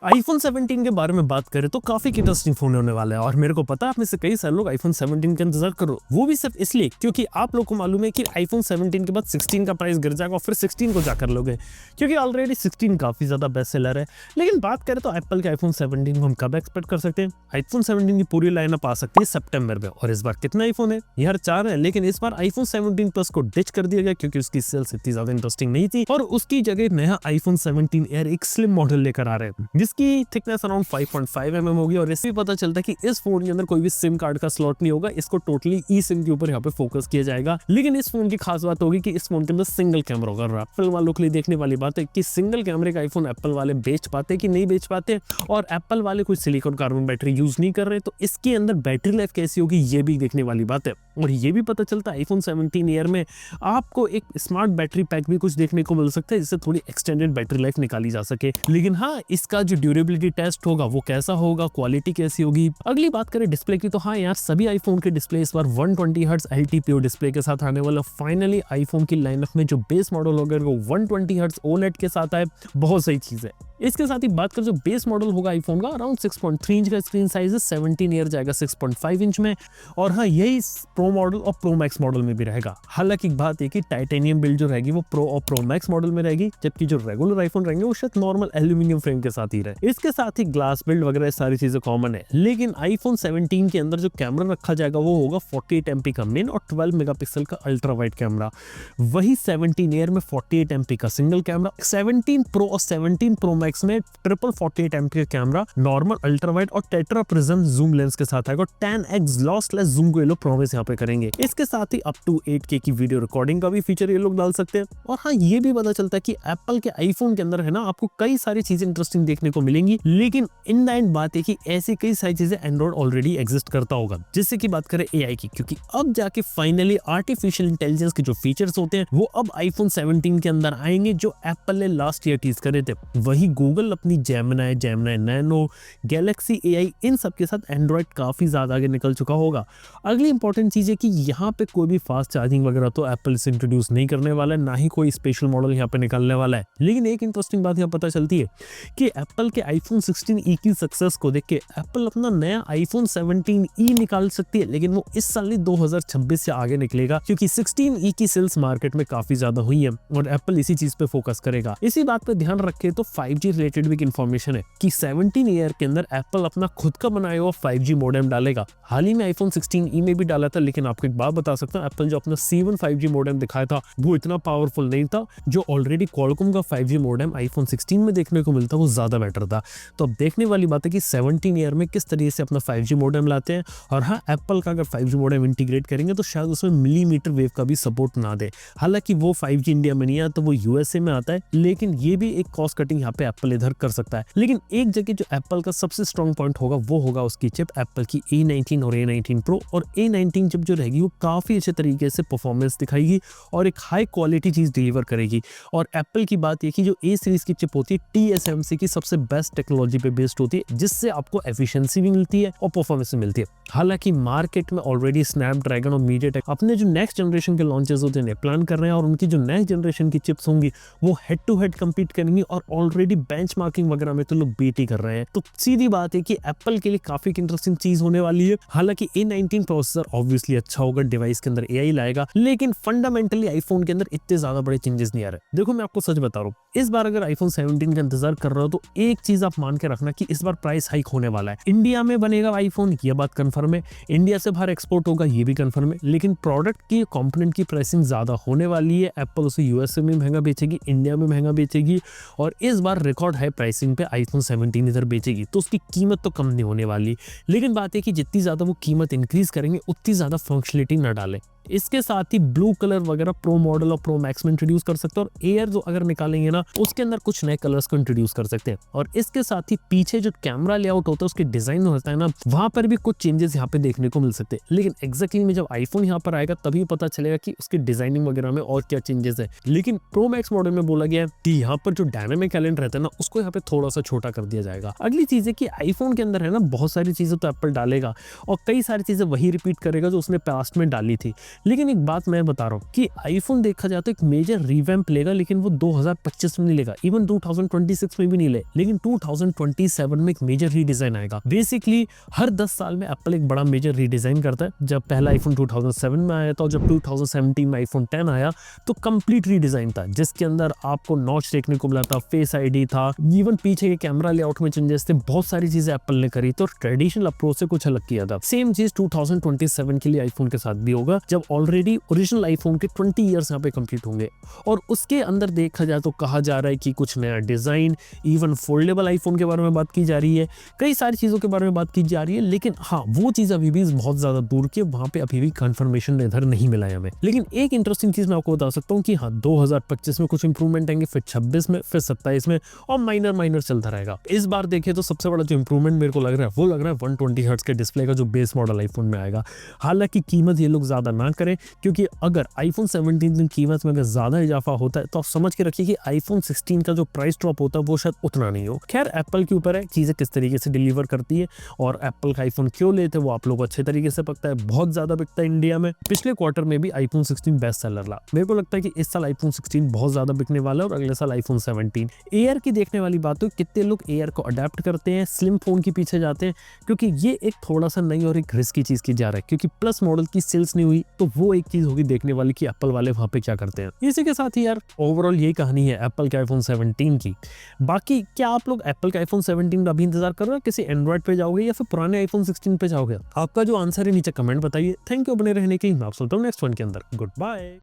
IPhone 17 के बारे में बात करें तो काफी इंटरेस्टिंग फोन होने वाला है और मेरे को पता है आप में से कई सारे लोग आईफोन 17 का इंतजार करो, वो भी सिर्फ इसलिए क्योंकि आप लोग को मालूम है कि आईफोन 17 के बाद 16 का प्राइस गिर जाएगा और फिर 16 को जाकर लोगे, क्योंकि ऑलरेडी 16 काफी ज्यादा बेस्ट सेलर है। लेकिन बात करें तो एप्पल के आईफोन 17 को हम कब एक्सपेक्ट कर सकते हैं? आईफोन 17 की पूरी लाइनअप आ सकती है सितंबर में। और इस बार कितना आईफोन है? यार 4 है, लेकिन इस बार आईफोन 17 प्लस को डिच कर दिया गया क्योंकि उसकी सेल्स इतनी ज्यादा इंटरेस्टिंग नहीं थी और उसकी जगह नया आईफोन 17 एयर एक स्लिम मॉडल लेकर आ रहे हैं जिसकी थिकनेस अराउंड 5.5 mm होगी। और इससे पता चलता है कि इस फोन के अंदर कोई भी सिम कार्ड का स्लॉट नहीं होगा, इसको टोटली ई सिम के ऊपर यहाँ पे फोकस किया जाएगा। लेकिन इस फोन की खास बात होगी कि इस फोन के अंदर सिंगल कैमरा होगा। एप्पल वालों के लिए देखने वाली बात है कि सिंगल कैमरे का आईफोन एप्पल वाले बेच पाते कि नहीं बेच पाते, और एप्पल वाले कोई सिलिकॉन कार्बन बैटरी यूज नहीं कर रहे, तो इसके अंदर बैटरी लाइफ कैसी होगी ये भी देखने वाली बात है। और ये भी पता चलता है आईफोन 17 ईयर में आपको एक स्मार्ट बैटरी पैक भी कुछ देखने को मिल सकता है जिससे थोड़ी एक्सटेंडेड बैटरी लाइफ निकाली जा सके। लेकिन हाँ, इसका जो ड्यूरेबिलिटी टेस्ट होगा वो कैसा होगा, क्वालिटी कैसी होगी। अगली बात करें डिस्प्ले की तो हाँ यार, सभी आईफोन के डिस्प्ले इस बार 120 हर्ट्ज LTPO डिस्प्ले के साथ आने वाला। फाइनली आईफोन की लाइनअप में जो बेस मॉडल होगा वो 120 हर्ट्ज OLED के साथ आए, बहुत सही चीज है। इसके साथ ही बात कर जो बेस मॉडल होगा आईफोन का, अराउंड 6.3 इंच का स्क्रीन साइज है, 17 ईयर जाएगा 6.5 इंच में। और हाँ, यही प्रो मॉडल और प्रो मैक्स मॉडल में भी रहेगा। हालांकि बात है कि टाइटेनियम बिल्ड जो रहेगी वो प्रो और प्रो मैक्स मॉडल में रहेगी, जबकि जो रेगुलर आईफोन रहेंगे वो शायद नॉर्मल एल्यूमिनियम फ्रेम के साथ ही रहे। इसके साथ ही ग्लास बिल्ड वगैरह सारी चीजें कॉमन है। लेकिन आईफोन 17 के अंदर जो कैमरा रखा जाएगा वो होगा 48 MP का मेन और 12 मेगापिक्सल का अल्ट्रा वाइड कैमरा। वही 17 ईयर में 48 MP का सिंगल कैमरा, 17 प्रो और 17 प्रो मैक्स में ट्रिपल 48 MP का कैमरा, नॉर्मल अल्ट्रा वाइड और टेट्रा प्रिज्म जूम लेंस के साथ आएगा। 10x लॉसलेस जूम को ये लोग प्रॉमिस यहाँ पे करेंगे। इसके साथ ही अप टू 8K की वीडियो रिकॉर्डिंग का भी फीचर ये लोग डाल सकते हैं। और हाँ, ये भी पता चलता है कि एप्पल के आईफोन के अंदर है ना, आपको कई सारी चीजें इंटरेस्टिंग देखने को मिलेंगी। लेकिन इन द एंड बात है कि ऐसी कई सारी चीजें एंड्रॉइड ऑलरेडी एग्जिस्ट करता होगा। जिससे की बात करें AI की, क्योंकि अब जाके फाइनली आर्टिफिशियल इंटेलिजेंस के जो फीचर्स होते हैं वो अब आईफोन 17 के अंदर आएंगे, जो एप्पल ने लास्ट ईयर टीज करे थे। वही गूगल अपनी जेमिनी नैनो, गैलेक्सी AI इन सब के साथ एंड्रॉइड काफी ज्यादा आगे निकल चुका होगा। अगली इंपॉर्टेंट चीज है कि यहाँ पे कोई भी फास्ट चार्जिंग वगैरह तो एप्पल से इंट्रोड्यूस नहीं करने वाला है, ना ही कोई स्पेशल मॉडल यहाँ पे निकलने वाला है। लेकिन एक इंटरेस्टिंग बात यहाँ पता चलती है कि एप्पल के आईफोन 16e की सक्सेस को देख के एप्पल अपना नया आईफोन 17e निकाल सकती है, लेकिन वो इस साल 2026 से आगे निकलेगा, क्योंकि 16e की सेल्स मार्केट में काफी ज्यादा हुई है और एप्पल इसी चीज पे फोकस करेगा। इसी बात पे ध्यान रखे तो 5G रिलेटेड भी इन्फॉर्मेशन है कि 17 ईयर के अंदर एप्पल अपना खुद का बनाया हुआ 5G मॉडेम डालेगा। हाल ही में आईफोन 16e में भी डाला था, लेकिन आपको एक बात बता सकता हूँ, एप्पल जो अपना C1 5G मॉडेम दिखाया था वो इतना पावरफुल नहीं था। जो ऑलरेडी क्वालकॉम का 5G मॉडेम आईफोन 16 में देखने को मिलता वो ज्यादा बेटर था। तो अब देखने वाली बात है कि 17 ईयर में किस तरीके से अपना 5G मॉडेम लाते हैं। और हाँ, एप्पल का अगर 5G मॉडेम इंटीग्रेट करेंगे तो शायद उसमें मिलीमीटर वेव का भी सपोर्ट ना दे। हालांकि वो 5G इंडिया में नहीं आता, तो वो USA में आता है, लेकिन ये भी एक कॉस्ट कटिंग यहाँ पे एप्पल इधर कर सकता है। लेकिन एक जगह जो एप्पल का सबसे स्ट्रॉन्ग पॉइंट होगा वो होगा उसकी चिप, एप्पल की A19 और A19 Pro। और A19 चिप जो रहेगी वो काफी अच्छे तरीके से परफॉर्मेंस दिखाएगी और एक हाई क्वालिटी चीज डिलीवर करेगी। और एप्पल की बात ये कि जो A सीरीज की चिप होती है TSMC की सबसे बेस्ट टेक्नोलॉजी पे बेस्ड होती है, जिससे आपको एफिशिएंसी भी मिलती है और परफॉर्मेंस भी मिलती है। हालांकि मार्केट में ऑलरेडी स्नैपड्रैगन और मीडियाटेक अपने जो नेक्स्ट जनरेशन के लॉन्चेस होते हैं प्लान कर रहे हैं, और उनकी जो नेक्स्ट जनरेशन की चिप्स होंगी वो हेड टू हेड कंपीट करेंगी और ऑलरेडी बेंचमार्किंग वगैरह में तो लोग बीट ही कर रहे हैं। तो सीधी बात है कि एप्पल के लिए काफी इंटरेस्टिंग चीज होने वाली है। हालांकि A19 प्रोसेसर ऑब्वियसली अच्छा होगा, डिवाइस के अंदर AI लाएगा, लेकिन फंडामेंटली आईफोन के अंदर इतने ज्यादा बड़े चेंजेस नहीं आ रहे। देखो मैं आपको सच बता रहा हूँ, इस बार अगर आईफोन 17 का इंतजार कर रहे हो तो एक चीज आप मान के रखना कि इस बार प्राइस हाइक होने वाला है। इंडिया में बनेगा आईफोन, ये बात कंफर्म है, इंडिया से बाहर एक्सपोर्ट होगा ये भी कंफर्म है, लेकिन प्रोडक्ट की कंपोनेंट की प्राइसिंग ज्यादा होने वाली है। एप्पल उसे USA में महंगा बेचेगी, इंडिया में महंगा बेचेगी, और इस बार रिकॉर्ड हाई प्राइसिंग पे आईफोन 17 इधर बेचेगी, तो उसकी कीमत तो कम नहीं होने वाली। लेकिन बात है कि जितनी ज्यादा वो कीमत इंक्रीज करेंगे उतनी ज्यादा फंक्शनलिटी ना डालें। इसके साथ ही ब्लू कलर वगैरह प्रो मॉडल और प्रो मैक्स में इंट्रोड्यूस कर सकते हैं, और एयर जो अगर निकालेंगे ना उसके अंदर कुछ नए कलर्स को इंट्रोड्यूस कर सकते हैं। और इसके साथ ही पीछे जो कैमरा लेआउट होता है उसके डिजाइन होता है ना, वहां पर भी कुछ चेंजेस यहाँ पे देखने को मिल सकते हैं। लेकिन एग्जैक्टली में जब आईफोन यहाँ पर आएगा तभी पता चलेगा कि उसकी डिजाइनिंग वगैरह में और क्या चेंजेस है। लेकिन प्रो मैक्स मॉडल में बोला गया है कि यहाँ पर जो डायनामिक एलिमेंट रहता है ना उसको यहाँ पे थोड़ा सा छोटा कर दिया जाएगा। अगली चीज है कि आईफोन के अंदर है ना बहुत सारी चीजें तो एप्पल डालेगा और कई सारी चीजें वही रिपीट करेगा जो उसने पास्ट में डाली थी। लेकिन एक बात मैं बता रहा हूँ कि आईफोन देखा जाए तो एक मेजर रिवैम्प लेगा, लेकिन वो 2025 में नहीं लेगा, इवन 2026 में भी नहीं ले, लेकिन 2027 में एक मेजर रीडिजाइन आएगा। बेसिकली हर 10 साल में एप्पल एक बड़ा मेजर रीडिजाइन करता है। जब पहला आईफोन 2007 में आया था और जब 2017 में आईफोन 10 आया तो कंप्लीट रीडिजाइन था, जिसके अंदर आपको नॉच देखने को मिला था, फेस आईडी था, इवन पीछे के कैमरा लेआउट में चेंजेस थे, बहुत सारी चीजें एप्पल ने करी तो ट्रेडिशनल अप्रोच से कुछ अलग किया था। सेम चीज 2027 के लिए आईफोन के साथ भी होगा, जब ऑलरेडी ओरिजिनल आईफोन के 20 इयर्स यहाँ पे कंप्लीट होंगे। और उसके अंदर देखा जाए तो कहा जा रहा है कि कुछ नया डिजाइन, इवन फोल्डेबल आईफोन के बारे में बात की जा रही है, कई सारी चीजों के बारे में बात की जा रही है। लेकिन हाँ, वो चीज अभी भी बहुत ज्यादा दूर की, वहां पे अभी भी कंफर्मेशन इधर नहीं मिला है हमें। लेकिन एक इंटरेस्टिंग चीज मैं आपको बता सकता हूँ कि हाँ, 2025 में कुछ इंप्रूवमेंट आएंगे, फिर 26 में, फिर 27 में, और माइनर चलता रहेगा। इस बार देखे तो सबसे बड़ा जो इंप्रूवमेंट मेरे को लग रहा है वो लग रहा है 120 हर्ट्ज के डिस्प्ले का जो बेस मॉडल आईफोन में आएगा। हालांकि कीमत ये लोग ज्यादा ना करें, क्योंकि अगर आईफोन 17 की कीमत में अगर ज्यादा इजाफा होता है तो आप समझ के रखिए कि आईफोन 16 का जो प्राइस ड्रॉप होता है वो शायद उतना नहीं हो। खैर, एप्पल के ऊपर है चीजें किस तरीके से डिलीवर करती है, और एप्पल का आईफोन क्यों लेते हैं वो आप लोग को अच्छे तरीके से पता है, बहुत ज्यादा बिकता है इंडिया में। पिछले क्वार्टर में भी आईफोन 16 बेस्ट सेलर रहा। मेरे को लगता है कि इस साल आईफोन 16 बहुत ज्यादा बिकने वाला है, और अगले साल आईफोन 17। एयर की देखने वाली बात है, कितने लोग एयर को अडेप्ट करते हैं, स्लिम फोन के पीछे जाते हैं, क्योंकि ये एक थोड़ा सा नई और एक रिस्की चीज की जा रहा है, क्योंकि प्लस मॉडल की सेल्स नहीं हुई तो वो एक चीज होगी देखने वाली कि एप्पल वाले वहां पे क्या करते हैं। इसी के साथ ही यार ओवरऑल यही कहानी है एप्पल के आईफोन 17 की। बाकी क्या आप लोग एप्पल के आईफोन 17 का अभी इंतजार कर रहे हो, किसी एंड्रॉइड पे जाओगे या फिर पुराने आईफोन 16 पे जाओगे? आपका जो आंसर है नीचे कमेंट बताइए। थैंक यू बने रहने के लिए। मैं आप सुनता हूँ नेक्स्ट वन के अंदर। Good bye.